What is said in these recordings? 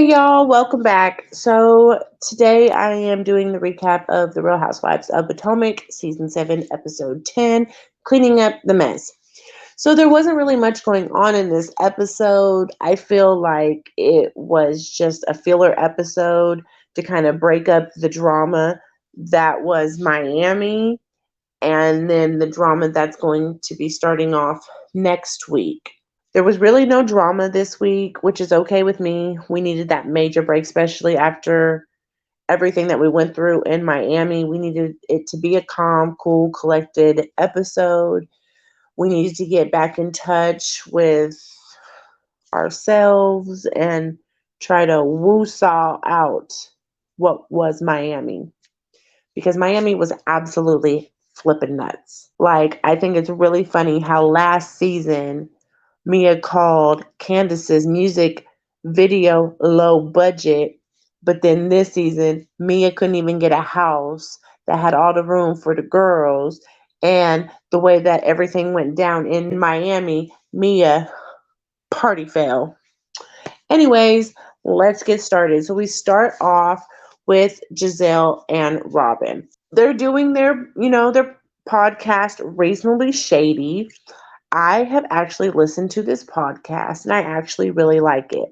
Hey y'all, welcome back. So today I am doing the recap of The Real Housewives of Potomac, Season 7, Episode 10, Cleaning Up the Mess. So there wasn't really much going on in this episode. I feel like it was just a filler episode to kind of break up the drama that was Miami and then the drama that's going to be starting off next week. There was really no drama this week, which is okay with me. We needed that major break, especially after everything that we went through in Miami. We needed it to be a calm, cool, collected episode. We needed to get back in touch with ourselves and try to woo-saw out what was Miami. Because Miami was absolutely flipping nuts. Like, I think it's really funny how last season Mia called Candace's music video low budget, but then this season, Mia couldn't even get a house that had all the room for the girls. And the way that everything went down in Miami, Mia party fail. Anyways, let's get started. So we start off with Giselle and Robin. They're doing their podcast reasonably shady. I have actually listened to this podcast and I actually really like it.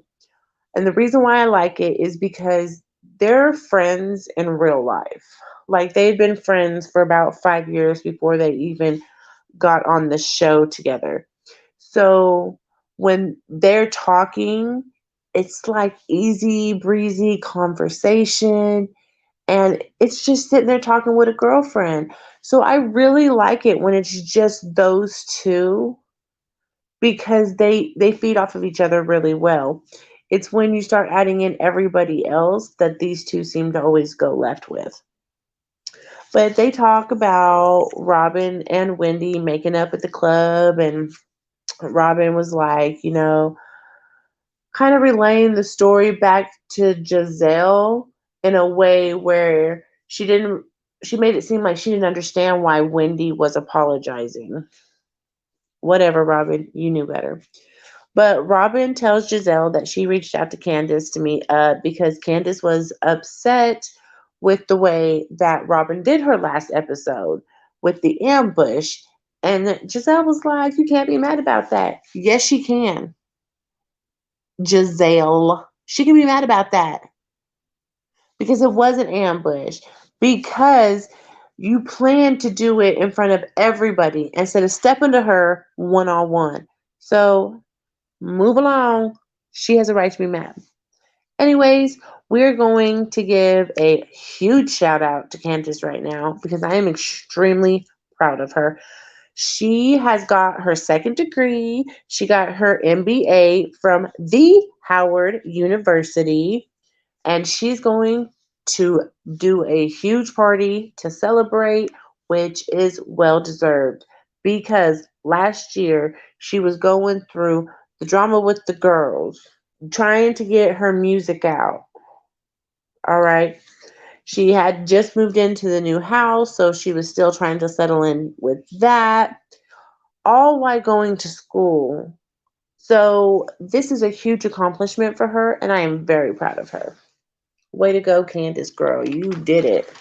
And the reason why I like it is because they're friends in real life. Like they've been friends for about 5 years before they even got on the show together. So when they're talking, it's like easy breezy conversation and it's just sitting there talking with a girlfriend. So I really like it when it's just those two because they feed off of each other really well. It's when you start adding in everybody else that these two seem to always go left with. But they talk about Robin and Wendy making up at the club, and Robin was like, kind of relaying the story back to Giselle in a way where she made it seem like she didn't understand why Wendy was apologizing. Whatever, Robin, you knew better. But Robin tells Giselle that she reached out to Candace to meet up because Candace was upset with the way that Robin did her last episode with the ambush. And Giselle was like, you can't be mad about that. Yes, she can. Giselle. She can be mad about that because it was an ambush. Because you planned to do it in front of everybody instead of stepping to her one on one. So move along. She has a right to be mad. Anyways, we're going to give a huge shout out to Candace right now because I am extremely proud of her. She has got her second degree. She got her MBA from the Howard University, and she's going to do a huge party to celebrate, which is well deserved because last year she was going through the drama with the girls, trying to get her music out. All right. She had just moved into the new house, so she was still trying to settle in with that, all while going to school. So, this is a huge accomplishment for her, and I am very proud of her. Way to go, Candace girl. You did it.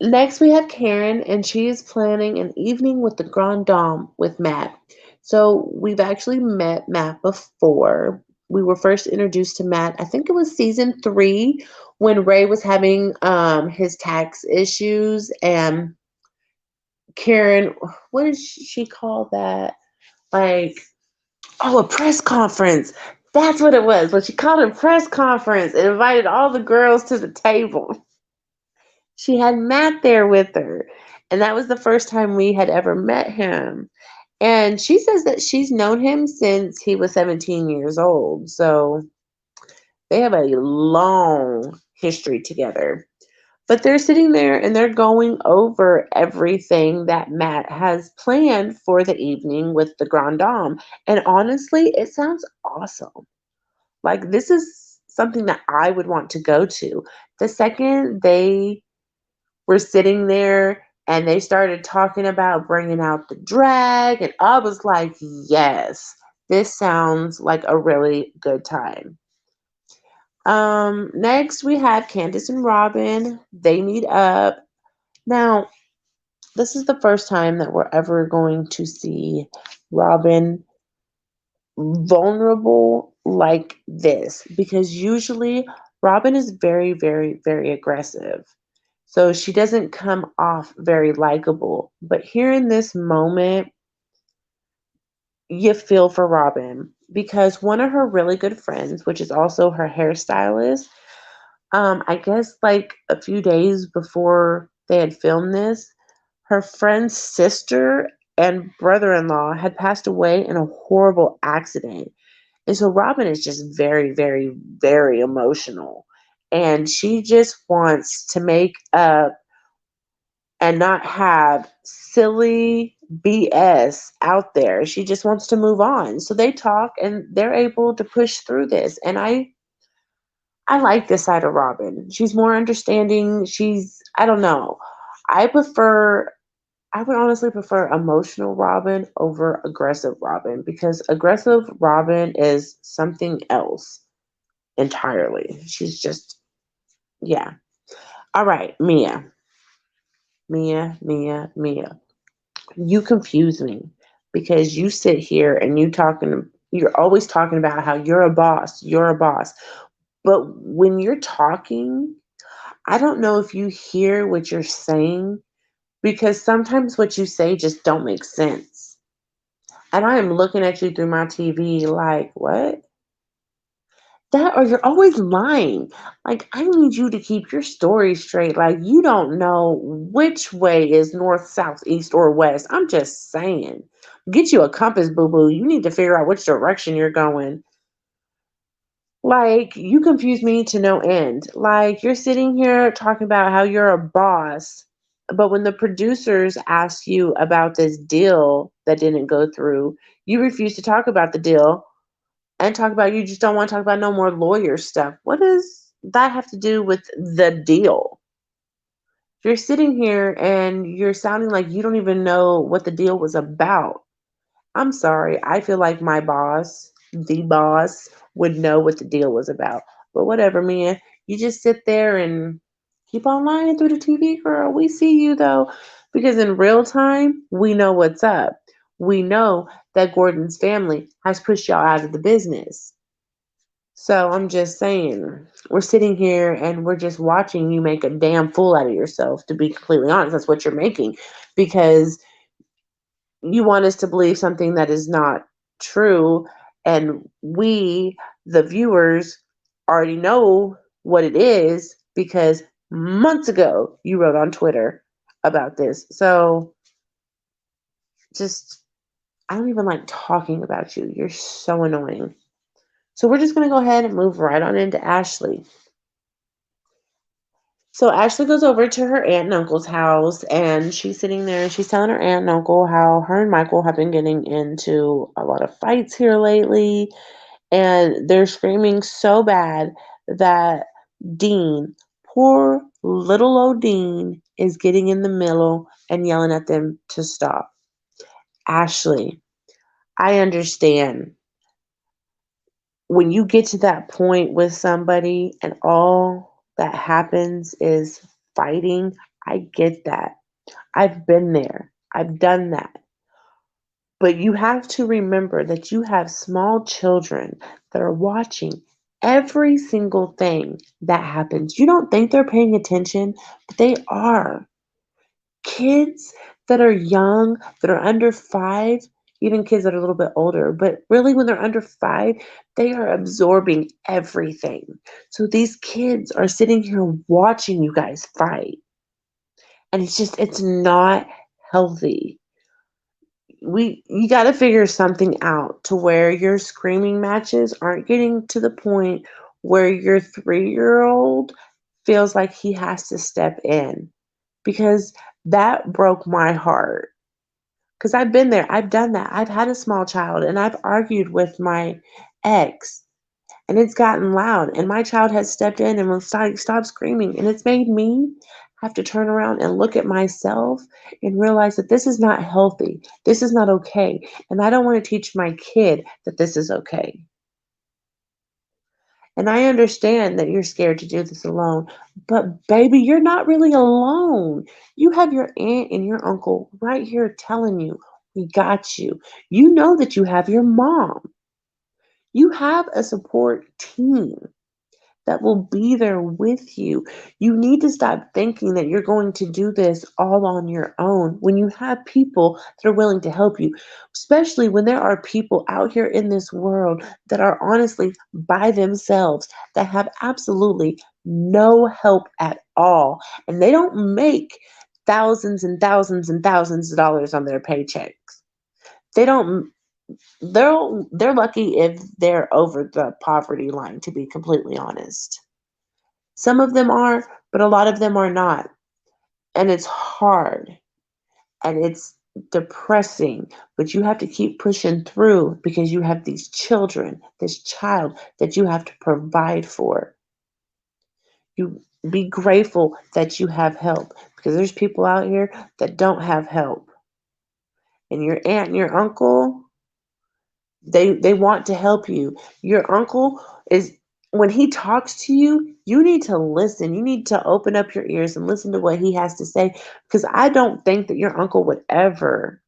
Next, we have Karen, and she is planning an evening with the Grand Dame with Matt. So, we've actually met Matt before. We were first introduced to Matt, I think it was season 3, when Ray was having his tax issues, and Karen, what did she call that? Like, oh, a press conference. That's what it was. When she called a press conference and invited all the girls to the table. She had Matt there with her. And that was the first time we had ever met him. And she says that she's known him since he was 17 years old. So they have a long history together. But they're sitting there and they're going over everything that Matt has planned for the evening with the Grand Dame. And honestly, it sounds awesome. Like, this is something that I would want to go to. The second they were sitting there and they started talking about bringing out the drag, and I was like, yes, this sounds like a really good time. Next we have Candace and Robin. They meet up. Now, this is the first time that we're ever going to see Robin vulnerable like this, because usually Robin is very, very, very aggressive. So she doesn't come off very likable. But here in this moment, you feel for Robin because one of her really good friends, which is also her hairstylist, I guess like a few days before they had filmed this, her friend's sister and brother-in-law had passed away in a horrible accident. And so Robin is just very, very, very emotional. And she just wants to make up and not have silly BS out there. She just wants to move on. So they talk and they're able to push through this. And I like this side of Robin. She's more understanding. I don't know. I prefer I would honestly prefer emotional Robin over aggressive Robin, because aggressive Robin is something else entirely. She's just, yeah. All right, Mia. Mia, Mia, Mia. You confuse me because you sit here and you're always talking about how you're a boss, you're a boss. But when you're talking, I don't know if you hear what you're saying, because sometimes what you say just don't make sense. And I am looking at you through my TV like, what? That, or you're always lying. Like, I need you to keep your story straight. Like, you don't know which way is north, south, east, or west. I'm just saying. Get you a compass, boo boo. You need to figure out which direction you're going. Like, you confuse me to no end. Like, you're sitting here talking about how you're a boss, but when the producers ask you about this deal that didn't go through, you refuse to talk about the deal and talk about, you just don't want to talk about no more lawyer stuff. What does that have to do with the deal? You're sitting here and you're sounding like you don't even know what the deal was about. I'm sorry. I feel like my boss, the boss, would know what the deal was about. But whatever, Mia. You just sit there and keep on lying through the TV, girl. We see you though. Because in real time, we know what's up. We know that Gordon's family has pushed y'all out of the business. So I'm just saying, we're sitting here and we're just watching you make a damn fool out of yourself, to be completely honest. That's what you're making. Because you want us to believe something that is not true, and we, the viewers, already know what it is because months ago you wrote on Twitter about this. So just, I don't even like talking about you. You're so annoying. So we're just going to go ahead and move right on into Ashley. So Ashley goes over to her aunt and uncle's house, and she's sitting there and she's telling her aunt and uncle how her and Michael have been getting into a lot of fights here lately, and they're screaming so bad that Dean, poor little old Dean, is getting in the middle and yelling at them to stop. Ashley, I understand when you get to that point with somebody and all that happens is fighting. I get that. I've been there. I've done that. But you have to remember that you have small children that are watching every single thing that happens. You don't think they're paying attention, but they are. Kids that are young, that are under 5, even kids that are a little bit older, but really when they're under 5, they are absorbing everything. So these kids are sitting here watching you guys fight. And it's not healthy. You got to figure something out to where your screaming matches aren't getting to the point where your 3-year-old feels like he has to step in, because that broke my heart. Because I've been there, I've done that. I've had a small child and I've argued with my ex, and it's gotten loud, and my child has stepped in and will stop screaming, and it's made me have to turn around and look at myself and realize that this is not healthy. This is not okay. And I don't want to teach my kid that this is okay. And I understand that you're scared to do this alone, but baby, you're not really alone. You have your aunt and your uncle right here telling you, we got you. You know that you have your mom. You have a support team that will be there with you. You need to stop thinking that you're going to do this all on your own when you have people that are willing to help you, especially when there are people out here in this world that are honestly by themselves that have absolutely no help at all. And they don't make thousands and thousands and thousands of dollars on their paychecks. They don't they're lucky if they're over the poverty line, to be completely honest. Some of them are, but a lot of them are not. And it's hard and it's depressing, but you have to keep pushing through because you have these children, this child that you have to provide for. You be grateful that you have help because there's people out here that don't have help. And your aunt and your uncle, they want to help you. Your uncle is when he talks to you, you need to listen. You need to open up your ears and listen to what he has to say because I don't think that your uncle would ever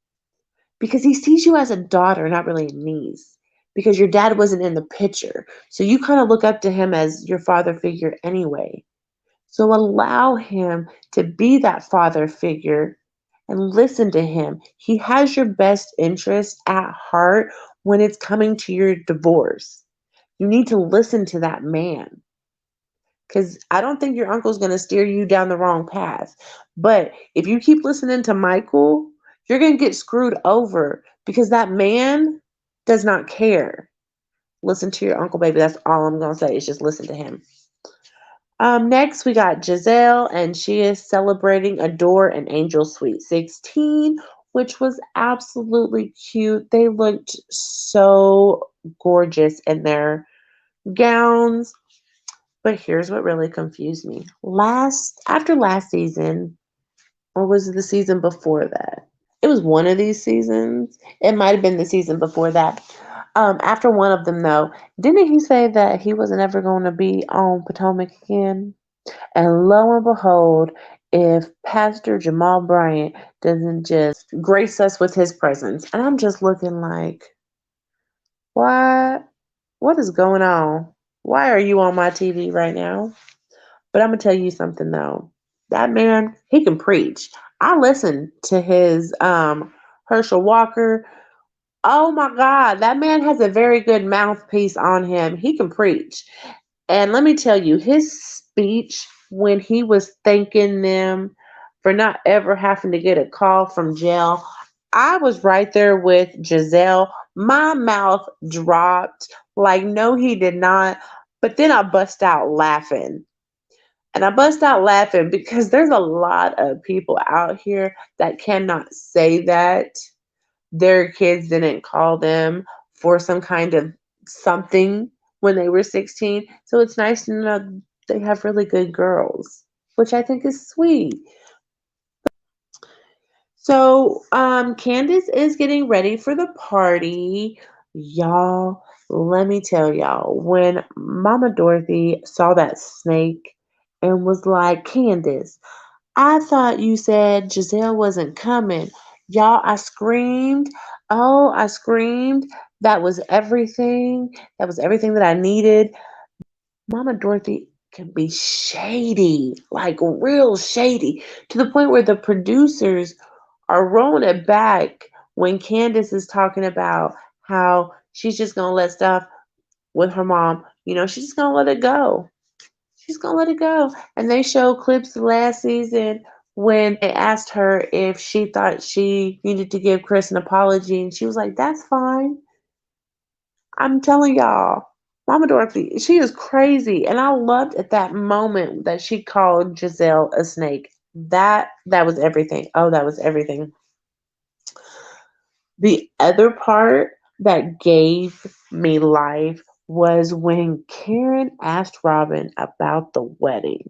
because he sees you as a daughter, not really a niece. Because your dad wasn't in the picture. So you kind of look up to him as your father figure anyway. So allow him to be that father figure and listen to him. He has your best interest at heart when it's coming to your divorce. You need to listen to that man because I don't think your uncle's going to steer you down the wrong path. But if you keep listening to Michael, you're going to get screwed over because that man does not care. Listen to your uncle, baby. That's all I'm going to say is just listen to him. Next, we got Giselle, and she is celebrating Adore and Angel Sweet 16, which was absolutely cute. They looked so gorgeous in their gowns. But here's what really confused me. After last season, or was it the season before that? It was one of these seasons. It might have been the season before that. After one of them, though, didn't he say that he wasn't ever going to be on Potomac again? And lo and behold, if Pastor Jamal Bryant doesn't just grace us with his presence, and I'm just looking like, what? What is going on? Why are you on my TV right now? But I'm gonna tell you something though. That man, he can preach. I listened to his Herschel Walker. Oh my God, that man has a very good mouthpiece on him. He can preach. And let me tell you, his speech when he was thanking them for not ever having to get a call from jail, I was right there with Giselle. My mouth dropped. Like, no, he did not. But then I bust out laughing. And I bust out laughing because there's a lot of people out here that cannot say that their kids didn't call them for some kind of something when they were 16. So it's nice to know they have really good girls, which I think is sweet. So Candace is getting ready for the party. Y'all, let me tell y'all, when Mama Dorothy saw that snake and was like, Candace, I thought you said Giselle wasn't coming. Y'all, I screamed. Oh, I screamed. That was everything. That was everything that I needed. Mama Dorothy can be shady, like real shady, to the point where the producers are rolling it back when Candace is talking about how she's just going to let stuff with her mom. She's just going to let it go. She's gonna let it go. And they show clips last season when they asked her if she thought she needed to give Chris an apology, and she was like, "That's fine." I'm telling y'all, Mama Dorothy, she is crazy, and I loved at that moment that she called Giselle a snake. That was everything. Oh, that was everything. The other part that gave me life was when Karen asked Robin about the wedding.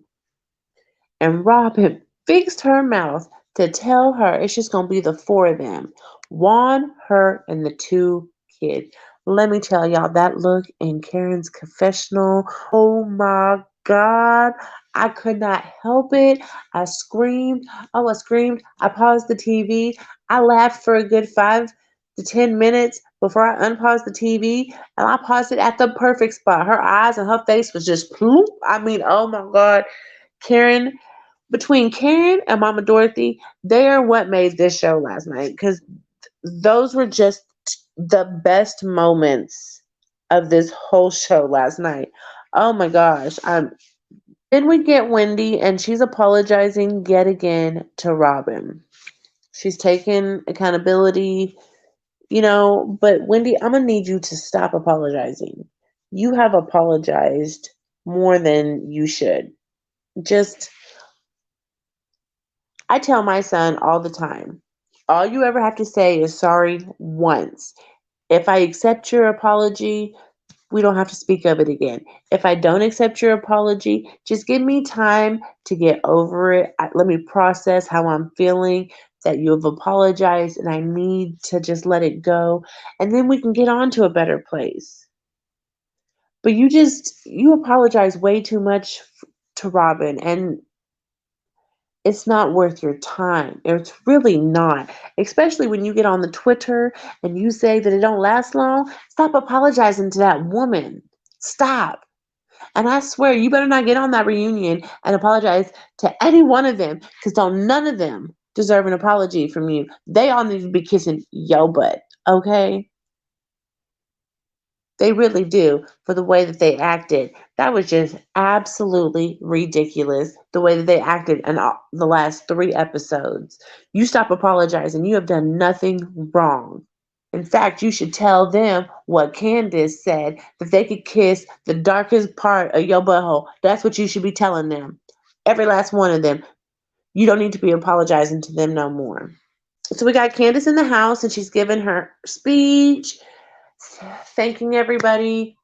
And Robin fixed her mouth to tell her it's just going to be the four of them, Juan, her, and the two kids. Let me tell y'all, that look in Karen's confessional, oh my God, I could not help it. I screamed. Oh, I screamed. I paused the TV. I laughed for a good 5 to 10 minutes before I unpaused the TV, and I paused it at the perfect spot. Her eyes and her face was just ploop. I mean, oh my God. Karen, between Karen and Mama Dorothy, they are what made this show last night because those were just the best moments of this whole show last night. Oh my gosh. Then we get Wendy and she's apologizing yet again to Robin. She's taking accountability, but Wendy, I'm going to need you to stop apologizing. You have apologized more than you should. Just, I tell my son all the time, all you ever have to say is sorry once. If I accept your apology, we don't have to speak of it again. If I don't accept your apology, just give me time to get over it. Let me process how I'm feeling that you have apologized and I need to just let it go. And then we can get on to a better place. But you apologize way too much to Robin, and it's not worth your time. It's really not. Especially when you get on the Twitter and you say that it don't last long. Stop apologizing to that woman. Stop. And I swear you better not get on that reunion and apologize to any one of them because don't none of them deserve an apology from you. They all need to be kissing your butt. Okay? They really do, for the way that they acted. That was just absolutely ridiculous, the way that they acted in the last 3 episodes. You stop apologizing. You have done nothing wrong. In fact, you should tell them what Candace said, that they could kiss the darkest part of your butthole. That's what you should be telling them. Every last one of them. You don't need to be apologizing to them no more. So we got Candace in the house, and she's giving her speech, thanking everybody.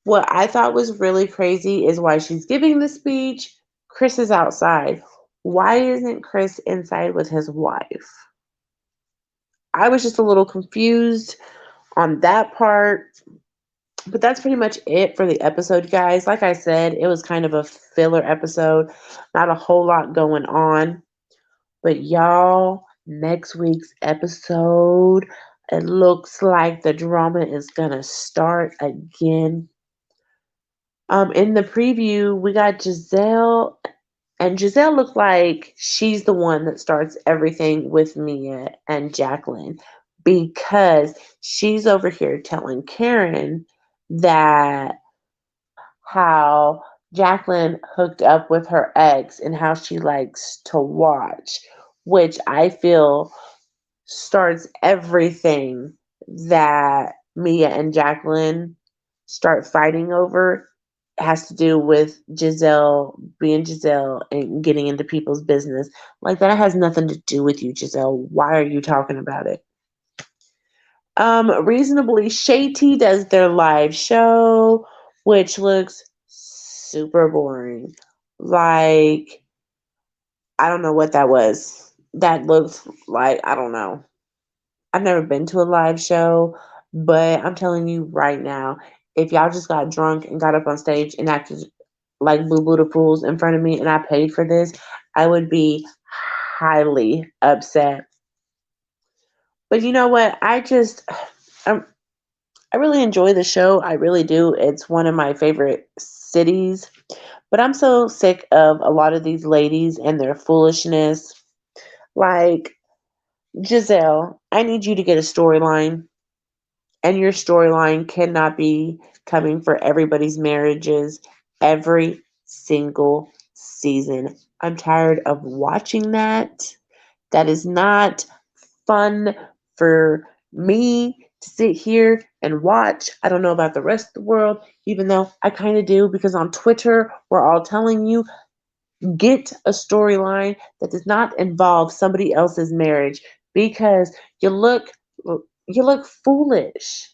What I thought was really crazy is why she's giving the speech. Chris is outside. Why isn't Chris inside with his wife? I was just a little confused on that part. But that's pretty much it for the episode, guys. Like I said, it was kind of a filler episode. Not a whole lot going on. But y'all, next week's episode, it looks like the drama is going to start again. In the preview, we got Giselle, and Giselle looked like she's the one that starts everything with Mia and Jacqueline because she's over here telling Karen that how Jacqueline hooked up with her ex and how she likes to watch, which I feel starts everything that Mia and Jacqueline start fighting over. Has to do with Giselle being Giselle and getting into people's business. Like, that has nothing to do with you, Giselle. Why are you talking about it? Reasonably Shady does their live show, which looks super boring. Like, I don't know what that was. That looks like, I don't know. I've never been to a live show, but I'm telling you right now, if y'all just got drunk and got up on stage and acted like Boo Boo the Fools in front of me and I paid for this, I would be highly upset. But you know what? I, I really enjoy the show. I really do. It's one of my favorite cities. But I'm so sick of a lot of these ladies and their foolishness. Like, Giselle, I need you to get a storyline, and your storyline cannot be coming for everybody's marriages every single season. I'm tired of watching that. That is not fun for me to sit here and watch. I don't know about the rest of the world, even though I kind of do, because on Twitter, we're all telling you get a storyline that does not involve somebody else's marriage because you look foolish.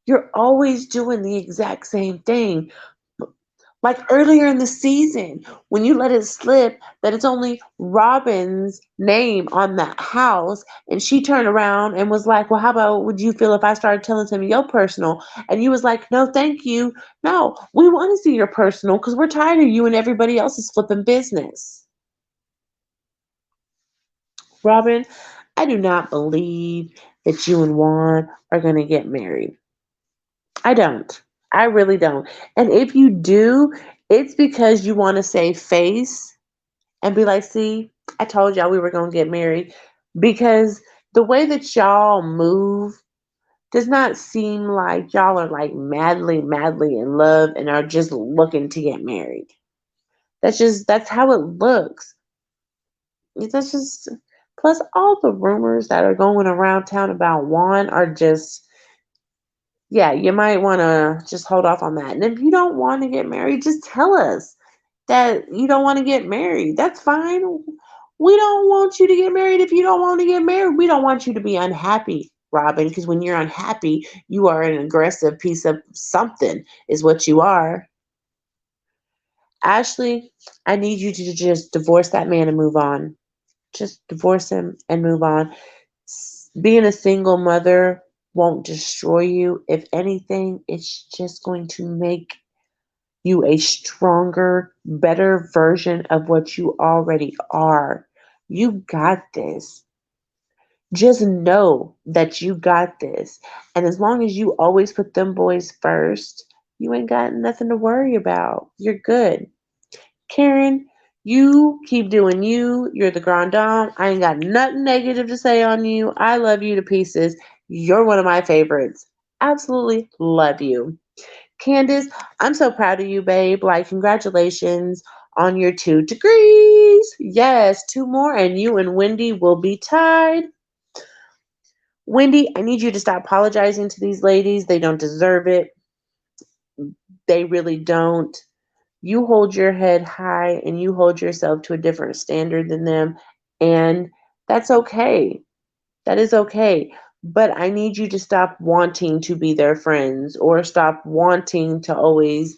You're always doing the exact same thing. Like earlier in the season, when you let it slip that it's only Robin's name on that house, and she turned around and was like, "Well, how about would you feel if I started telling some of your personal?" And you was like, "No, thank you. No, we want to see your personal because we're tired of you and everybody else's flipping business." Robin, I do not believe that you and Juan are going to get married. I don't. I really don't. And if you do, it's because you want to save face and be like, see, I told y'all we were going to get married. Because the way that y'all move does not seem like y'all are like madly, madly in love and are just looking to get married. That's how it looks. That's just, plus all the rumors that are going around town about Juan are just, yeah, you might want to just hold off on that. And if you don't want to get married, just tell us that you don't want to get married. That's fine. We don't want you to get married if you don't want to get married. We don't want you to be unhappy, Robin, because when you're unhappy, you are an aggressive piece of something, is what you are. Ashley, I need you to just divorce that man and move on. Just divorce him and move on. Being a single mother won't destroy you. If anything, it's just going to make you a stronger, better version of what you already are. You got this. Just know that you got this. And as long as you always put them boys first, you ain't got nothing to worry about. You're good. Karen, you keep doing you. You're the grand dame. I ain't got nothing negative to say on you. I love you to pieces. You're one of my favorites. Absolutely love you. Candace, I'm so proud of you, babe. Like, congratulations on your 2 degrees. Yes, two more, and you and Wendy will be tied. Wendy, I need you to stop apologizing to these ladies. They don't deserve it. They really don't. You hold your head high and you hold yourself to a different standard than them. And that's okay. That is okay. But I need you to stop wanting to be their friends or stop wanting to always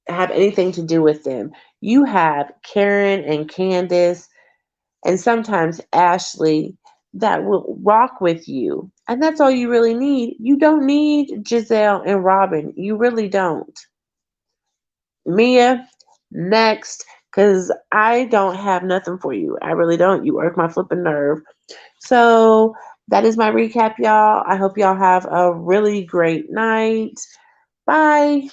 have anything to do with them. You have Karen and Candace and sometimes Ashley that will rock with you. And that's all you really need. You don't need Giselle and Robin. You really don't. Mia, next, because I don't have nothing for you. I really don't. You irk my flipping nerve. So that is my recap, y'all. I hope y'all have a really great night. Bye.